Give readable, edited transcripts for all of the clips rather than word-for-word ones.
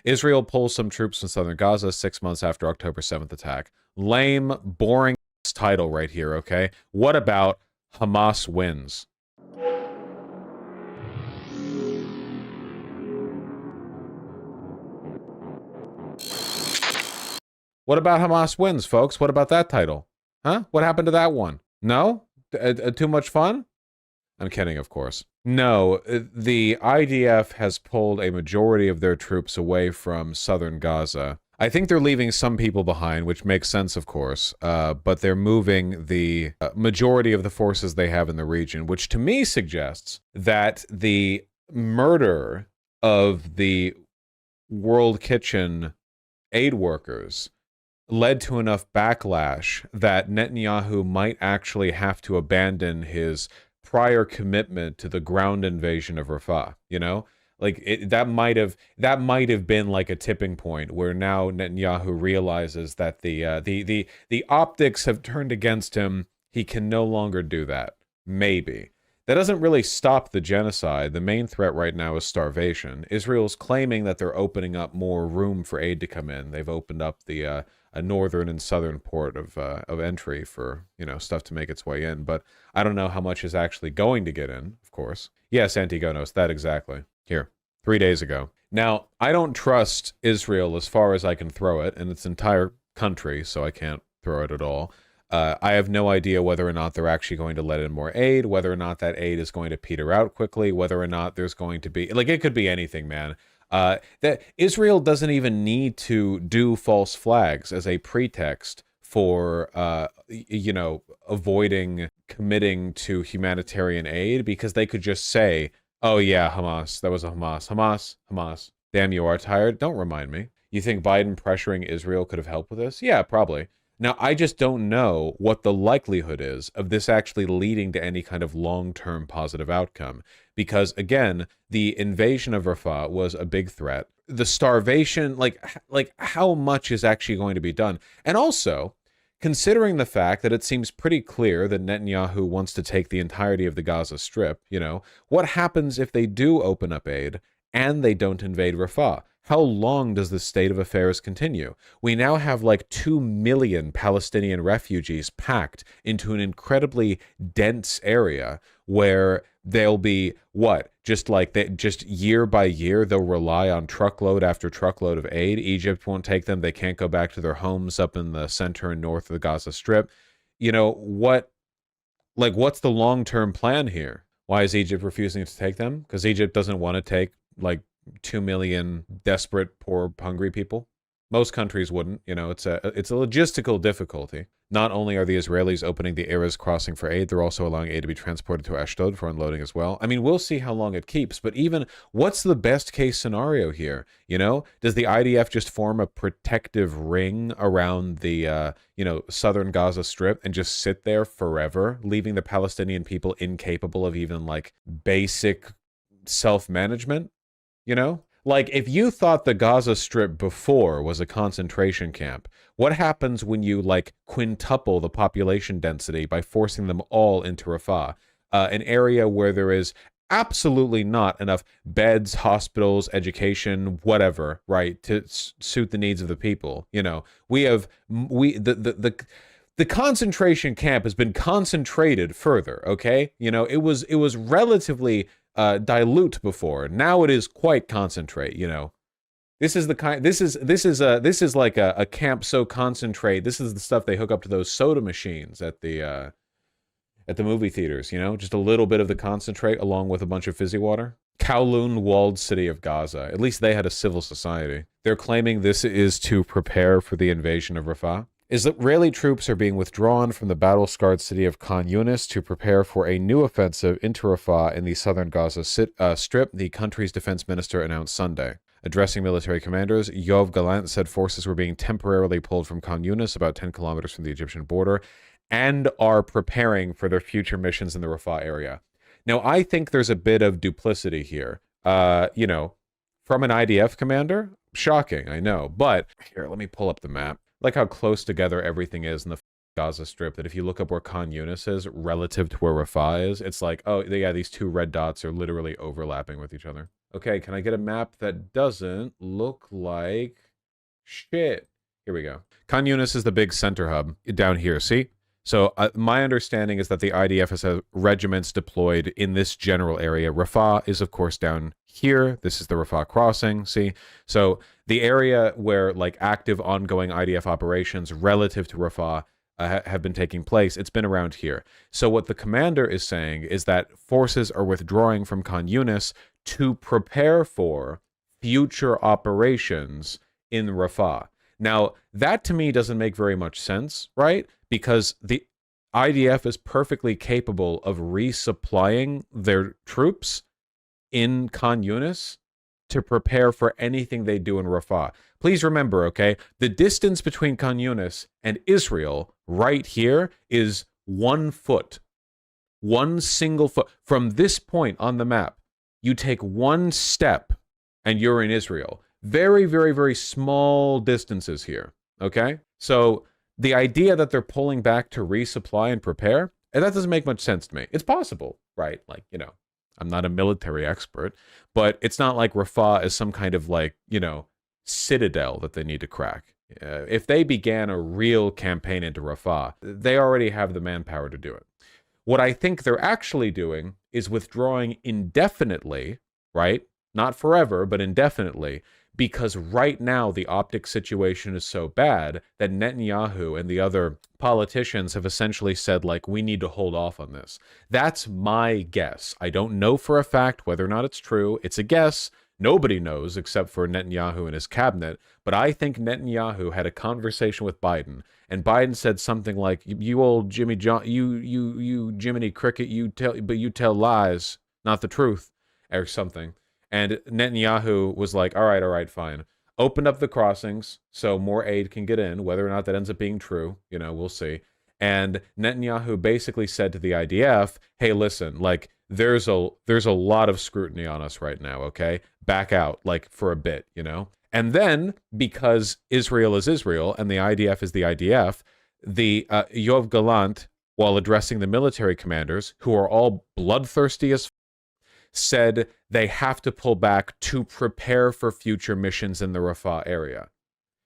Israel pulls some troops from southern Gaza 6 months after October 7th attack. Lame, boring title right here, okay? What about Hamas wins? What about Hamas wins, folks? What about that title? Huh? What happened to that one? No? Too much fun? I'm kidding, of course. No, the IDF has pulled a majority of their troops away from southern Gaza. I think they're leaving some people behind, which makes sense, of course, but they're moving the majority of the forces they have in the region, which to me suggests that the murder of the World Kitchen aid workers led to enough backlash that Netanyahu might actually have to abandon his prior commitment to the ground invasion of Rafa, you know? Like that might have been like a tipping point where now Netanyahu realizes that the optics have turned against him. He can no longer do that. Maybe. That doesn't really stop the genocide. The main threat right now is starvation. Israel's claiming that they're opening up more room for aid to come in. They've opened up the a northern and southern port of entry for, you know, stuff to make its way in. But I don't know how much is actually going to get in, of course. Yes, Antigonos, that exactly. Here, 3 days ago. Now, I don't trust Israel as far as I can throw it, and its entire country, so I can't throw it at all. I have no idea whether or not they're actually going to let in more aid, whether or not that aid is going to peter out quickly, whether or not there's going to be... Like, it could be anything, man. That Israel doesn't even need to do false flags as a pretext for, you know, avoiding committing to humanitarian aid, because they could just say, oh yeah, Hamas, that was a Hamas. Damn, you are tired? Don't remind me. You think Biden pressuring Israel could have helped with this? Yeah, probably. Now, I just don't know what the likelihood is of this actually leading to any kind of long-term positive outcome. Because, again, the invasion of Rafah was a big threat. The starvation, like how much is actually going to be done? And also, considering the fact that it seems pretty clear that Netanyahu wants to take the entirety of the Gaza Strip, you know, what happens if they do open up aid and they don't invade Rafah? How long does this state of affairs continue? We now have like 2 million Palestinian refugees packed into an incredibly dense area where they'll be, what, just year by year, they'll rely on truckload after truckload of aid. Egypt won't take them. They can't go back to their homes up in the center and north of the Gaza Strip. You know, what's the long-term plan here? Why is Egypt refusing to take them? Because Egypt doesn't want to take, like, 2 million desperate, poor, hungry people. Most countries wouldn't. You know, it's a logistical difficulty. Not only are the Israelis opening the Erez crossing for aid, they're also allowing aid to be transported to Ashdod for unloading as well. I mean, we'll see how long it keeps, but even what's the best case scenario here? You know, does the IDF just form a protective ring around the, you know, southern Gaza Strip and just sit there forever, leaving the Palestinian people incapable of even, like, basic self-management? You know? Like, if you thought the Gaza Strip before was a concentration camp, what happens when you, like, quintuple the population density by forcing them all into Rafah? An area where there is absolutely not enough beds, hospitals, education, whatever, right, to suit the needs of the people. You know, the concentration camp has been concentrated further, okay? You know, it was relatively dilute before. Now it is quite concentrate, you know. This is the kind this is like a camp so concentrate. This is the stuff they hook up to those soda machines at the movie theaters, you know, just a little bit of the concentrate along with a bunch of fizzy water. Kowloon walled city of Gaza. At least they had a civil society. They're claiming this is to prepare for the invasion of Rafah. Israeli troops are being withdrawn from the battle-scarred city of Khan Yunis to prepare for a new offensive into Rafah in the southern Gaza Strip, the country's defense minister announced Sunday. Addressing military commanders, Yoav Gallant said forces were being temporarily pulled from Khan Yunis, about 10 kilometers from the Egyptian border, and are preparing for their future missions in the Rafah area. Now, I think there's a bit of duplicity here. You know, from an IDF commander? Shocking, I know. But, here, let me pull up the map. Like how close together everything is in the Gaza Strip, that if you look up where Khan Yunis is relative to where Rafah is, it's like, oh, yeah, these two red dots are literally overlapping with each other. Okay, can I get a map that doesn't look like shit? Here we go. Khan Yunis is the big center hub down here, see? So my understanding is that the IDF has regiments deployed in this general area. Rafa is, of course, down here. This is the Rafa crossing, see? So the area where, like, active ongoing IDF operations relative to Rafa have been taking place, it's been around here. So what the commander is saying is that forces are withdrawing from Khan Yunis to prepare for future operations in Rafah. Now, that to me doesn't make very much sense, right? Because the IDF is perfectly capable of resupplying their troops in Khan Yunis to prepare for anything they do in Rafah. Please remember, okay, the distance between Khan Yunis and Israel right here is 1 foot. 1 single foot. From this point on the map, you take 1 step and you're in Israel. Very, very, very small distances here, okay? So the idea that they're pulling back to resupply and prepare, and that doesn't make much sense to me. It's possible, right? Like, you know, I'm not a military expert, but it's not like Rafah is some kind of, like, you know, citadel that they need to crack. If they began a real campaign into Rafah, they already have the manpower to do it. What I think they're actually doing is withdrawing indefinitely, right? Not forever, but indefinitely, because right now the optic situation is so bad that Netanyahu and the other politicians have essentially said, like, we need to hold off on this. That's my guess. I don't know for a fact whether or not it's true. It's a guess. Nobody knows except for Netanyahu and his cabinet. But I think Netanyahu had a conversation with Biden, and Biden said something like, "You old Jimmy John, you Jiminy Cricket, you tell lies, not the truth," or something. And Netanyahu was like, all right, fine. Opened up the crossings so more aid can get in. Whether or not that ends up being true, you know, we'll see. And Netanyahu basically said to the IDF, hey, listen, like, there's a lot of scrutiny on us right now, okay? Back out, like, for a bit, you know? And then, because Israel is Israel and the IDF is the IDF, the Yoav Gallant, while addressing the military commanders, who are all bloodthirsty as said they have to pull back to prepare for future missions in the Rafah area.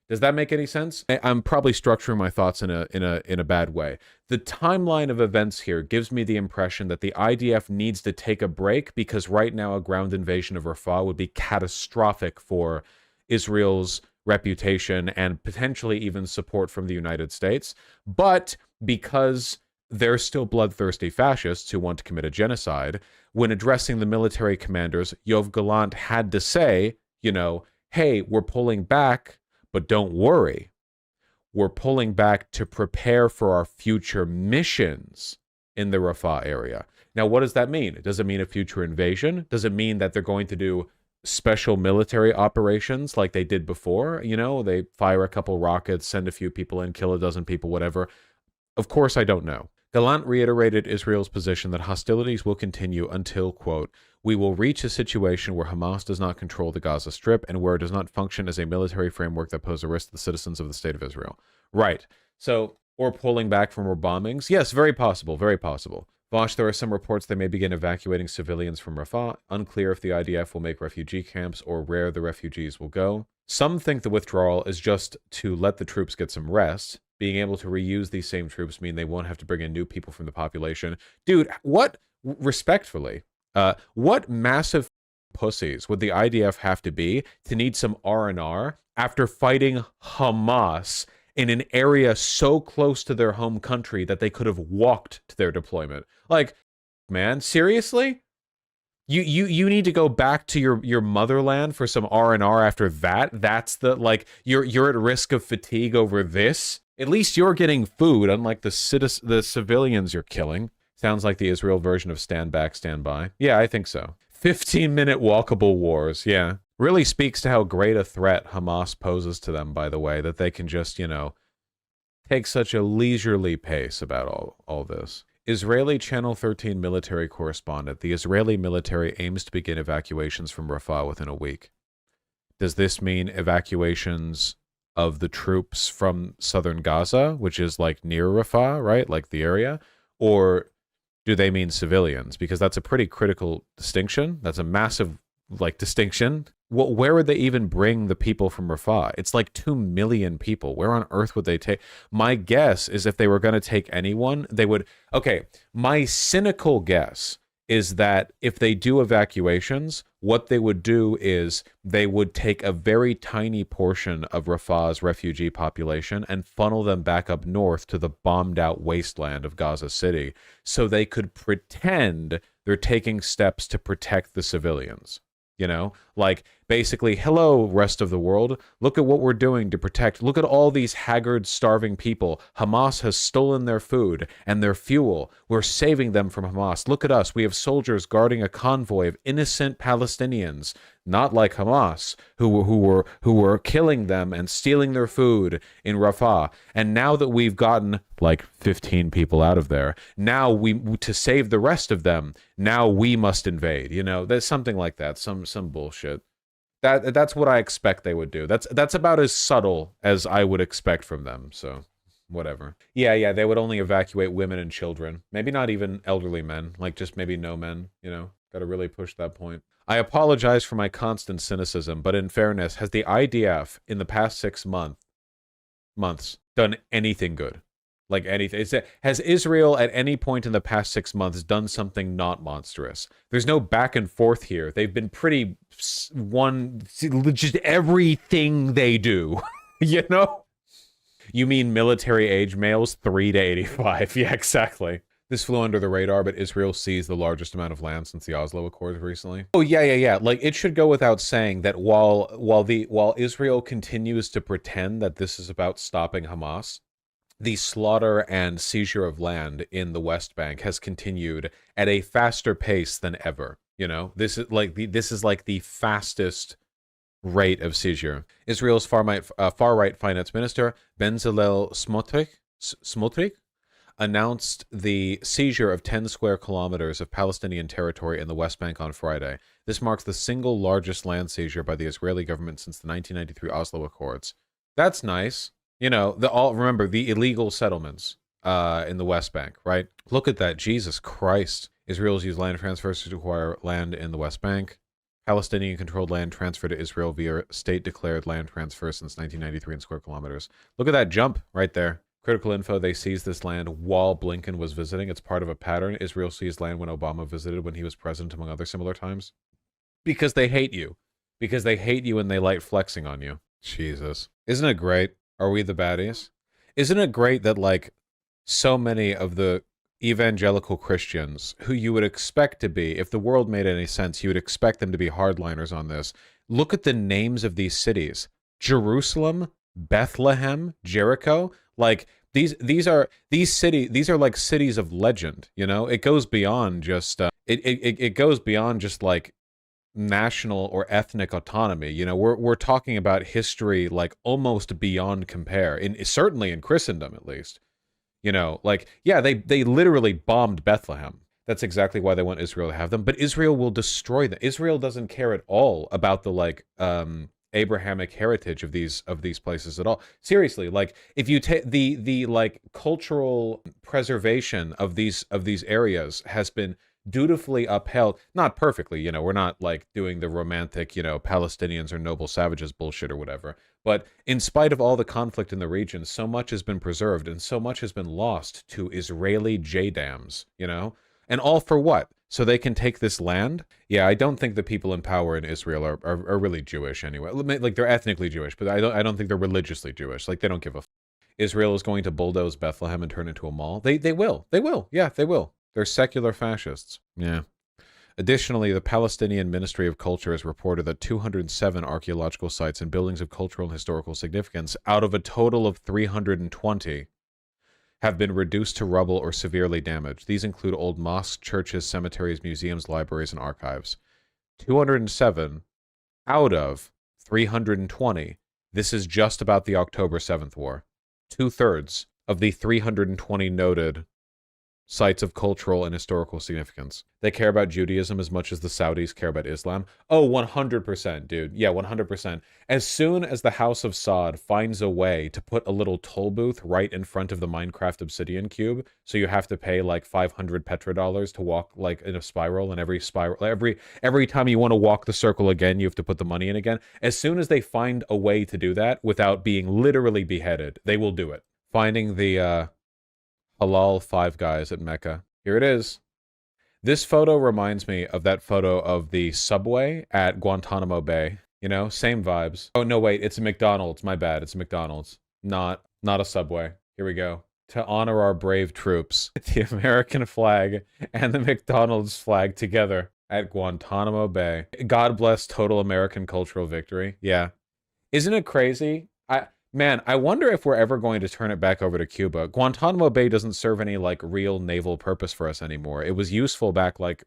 Does that make any sense? I'm probably structuring my thoughts in a bad way. The timeline of events here gives me the impression that the IDF needs to take a break because right now a ground invasion of Rafah would be catastrophic for Israel's reputation and potentially even support from the United States. But because they're still bloodthirsty fascists who want to commit a genocide, when addressing the military commanders, Yoav Gallant had to say, you know, hey, we're pulling back, but don't worry. We're pulling back to prepare for our future missions in the Rafah area. Now, what does that mean? Does it mean a future invasion? Does it mean that they're going to do special military operations like they did before? You know, they fire a couple rockets, send a few people in, kill a dozen people, whatever. Of course, I don't know. Gallant reiterated Israel's position that hostilities will continue until, quote, we will reach a situation where Hamas does not control the Gaza Strip and where it does not function as a military framework that poses a risk to the citizens of the state of Israel. Right. So, or pulling back from more bombings? Yes, very possible, very possible. Vaush, there are some reports they may begin evacuating civilians from Rafah. Unclear if the IDF will make refugee camps or where the refugees will go. Some think the withdrawal is just to let the troops get some rest. Being able to reuse these same troops mean they won't have to bring in new people from the population. Dude, what, respectfully, what massive pussies would the IDF have to be to need some R&R after fighting Hamas in an area so close to their home country that they could have walked to their deployment? Like, man, seriously? You need to go back to your motherland for some R&R after that? That's the, like, you're at risk of fatigue over this? At least you're getting food, unlike the civilians you're killing. Sounds like the Israel version of Stand Back, Stand By. Yeah, I think so. 15-minute walkable wars, yeah. Really speaks to how great a threat Hamas poses to them, by the way, that they can just, you know, take such a leisurely pace about all this. Israeli Channel 13 military correspondent. The Israeli military aims to begin evacuations from Rafah within a week. Does this mean evacuations of the troops from southern Gaza, which is like near Rafah, right? Like the area? Or do they mean civilians? Because that's a pretty critical distinction. That's a massive like distinction. Well, where would they even bring the people from Rafa? It's like 2 million people. Where on earth would they take? My guess is if they were going to take anyone, they would. Okay, my cynical guess is that if they do evacuations, what they would do is they would take a very tiny portion of Rafa's refugee population and funnel them back up north to the bombed out wasteland of Gaza City so they could pretend they're taking steps to protect the civilians. You know, like basically, hello, rest of the world. Look at what we're doing to protect. Look at all these haggard, starving people. Hamas has stolen their food and their fuel. We're saving them from Hamas. Look at us. We have soldiers guarding a convoy of innocent Palestinians, not like Hamas, who were killing them and stealing their food in Rafah. And now that we've gotten like 15 people out of there, now to save the rest of them, now we must invade. You know, there's something like that. Some bullshit. That's what I expect they would do. That's about as subtle as I would expect from them. So whatever. Yeah, they would only evacuate women and children. Maybe not even elderly men, like just maybe no men, you know. Got to really push that point. I apologize for my constant cynicism, but in fairness, has the IDF in the past 6 months done anything good? Like anything? Has Israel at any point in the past 6 months done something not monstrous? There's no back and forth here. They've been pretty just everything they do, you know? You mean military age males 3 to 85? Yeah, exactly. This flew under the radar, but Israel seized the largest amount of land since the Oslo Accords recently. Oh yeah. Like it should go without saying that while Israel continues to pretend that this is about stopping Hamas, the slaughter and seizure of land in the West Bank has continued at a faster pace than ever. You know, this is like the fastest rate of seizure. Israel's far-right finance minister Bezalel Smotrich announced the seizure of 10 square kilometers of Palestinian territory in the West Bank on Friday. This marks the single largest land seizure by the Israeli government since the 1993 Oslo Accords. That's nice. You know, remember the illegal settlements in the West Bank, right? Look at that. Jesus Christ. Israel's used land transfers to acquire land in the West Bank. Palestinian-controlled land transferred to Israel via state-declared land transfer since 1993 in square kilometers. Look at that jump right there. Critical info, they seized this land while Blinken was visiting. It's part of a pattern. Israel seized land when Obama visited when he was president, among other similar times. Because they hate you. Because they hate you and they like flexing on you. Jesus. Isn't it great? Are we the baddies? Isn't it great that, like, so many of the evangelical Christians, who you would expect to be, if the world made any sense, you would expect them to be hardliners on this. Look at the names of these cities. Jerusalem, Bethlehem, Jericho. Like, these are like cities of legend, you know? It goes beyond just, it goes beyond just, like, national or ethnic autonomy. You know, we're talking about history like almost beyond compare, certainly in Christendom at least. You know, like, yeah, they literally bombed Bethlehem. That's exactly why they want Israel to have them, but Israel will destroy them. Israel doesn't care at all about the like Abrahamic heritage of these places at all. Seriously, like if you take the like cultural preservation of these areas has been dutifully upheld, not perfectly, you know, we're not like doing the romantic, you know, Palestinians are noble savages bullshit or whatever, but in spite of all the conflict in the region, so much has been preserved and so much has been lost to Israeli J-dams, you know, and all for what? So they can take this land? Yeah, I don't think the people in power in Israel are really Jewish anyway. Like, they're ethnically Jewish, but I don't think they're religiously Jewish. Like, they don't give a f. Israel is going to bulldoze Bethlehem and turn it into a mall. They will. Yeah, they will. They're secular fascists. Yeah. Additionally, the Palestinian Ministry of Culture has reported that 207 archaeological sites and buildings of cultural and historical significance out of a total of 320 have been reduced to rubble or severely damaged. These include old mosques, churches, cemeteries, museums, libraries, and archives. 207 out of 320. This is just about the October 7th war. 2/3 of the 320 noted sites of cultural and historical significance. They care about Judaism as much as the Saudis care about Islam. Oh, 100%, dude. Yeah, 100%. As soon as the House of Saud finds a way to put a little toll booth right in front of the Minecraft obsidian cube, so you have to pay like 500 petrodollars to walk like in a spiral, and every time you want to walk the circle again, you have to put the money in again. As soon as they find a way to do that without being literally beheaded, they will do it. Finding the halal Five Guys at Mecca. Here it is. This photo reminds me of that photo of the subway at Guantanamo Bay. You know, same vibes. Oh, no, wait, it's a McDonald's. My bad, it's a McDonald's. Not a subway. Here we go. To honor our brave troops, the American flag and the McDonald's flag together at Guantanamo Bay. God bless total American cultural victory. Yeah. Isn't it crazy? Man, I wonder if we're ever going to turn it back over to Cuba. Guantanamo Bay doesn't serve any, like, real naval purpose for us anymore. It was useful back, like,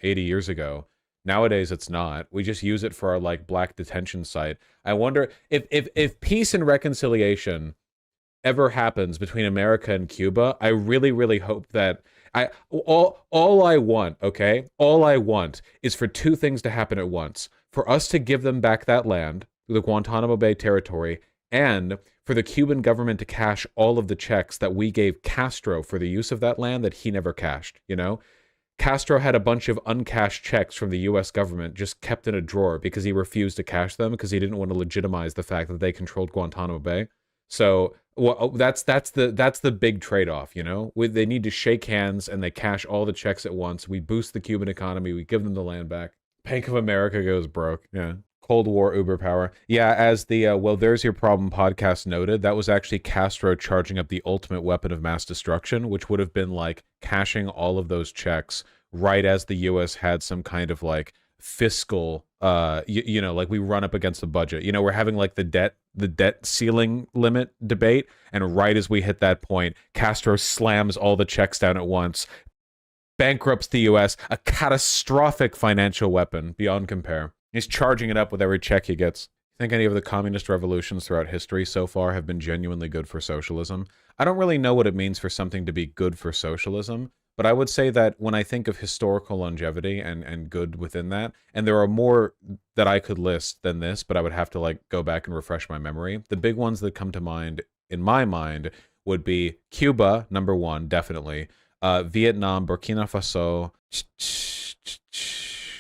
80 years ago. Nowadays, it's not. We just use it for our, like, black detention site. I wonder if peace and reconciliation ever happens between America and Cuba, I really, really hope that... All I want, okay? All I want is for two things to happen at once. For us to give them back that land, the Guantanamo Bay territory, and for the Cuban government to cash all of the checks that we gave Castro for the use of that land that he never cashed, you know? Castro had a bunch of uncashed checks from the US government just kept in a drawer because he refused to cash them because he didn't want to legitimize the fact that they controlled Guantanamo Bay. So well, that's the big trade-off, you know? They need to shake hands and they cash all the checks at once. We boost the Cuban economy. We give them the land back. Bank of America goes broke. Yeah. Cold War Uber power. Yeah, as the Well, There's Your Problem podcast noted, that was actually Castro charging up the ultimate weapon of mass destruction, which would have been like cashing all of those checks right as the US had some kind of like fiscal, you know, like we run up against the budget. You know, we're having like the debt ceiling limit debate, and right as we hit that point, Castro slams all the checks down at once, bankrupts the US, a catastrophic financial weapon beyond compare. He's charging it up with every check he gets. Think any of the communist revolutions throughout history so far have been genuinely good for socialism? I don't really know what it means for something to be good for socialism, but I would say that when I think of historical longevity and good within that, and there are more that I could list than this, but I would have to like go back and refresh my memory. The big ones that come to mind, in my mind, would be Cuba, number one, definitely. Vietnam, Burkina Faso,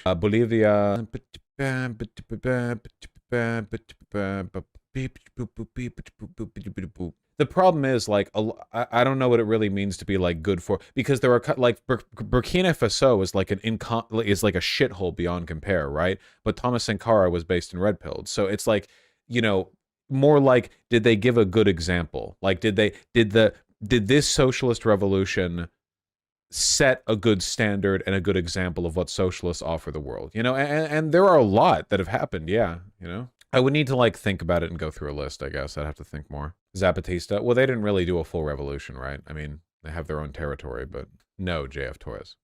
Bolivia. The problem is, like, I don't know what it really means to be like good for, because there are like Burkina Faso is like a shithole beyond compare, right? But Thomas Sankara was based in Red Pilled, so it's like, you know, more like, did they give a good example? Like, did this socialist revolution set a good standard and a good example of what socialists offer the world, you know? And there are a lot that have happened, yeah, you know? I would need to like think about it and go through a list, I guess. I'd have to think more. Zapatista, well, they didn't really do a full revolution, right? I mean, they have their own territory, but no, JF Torres.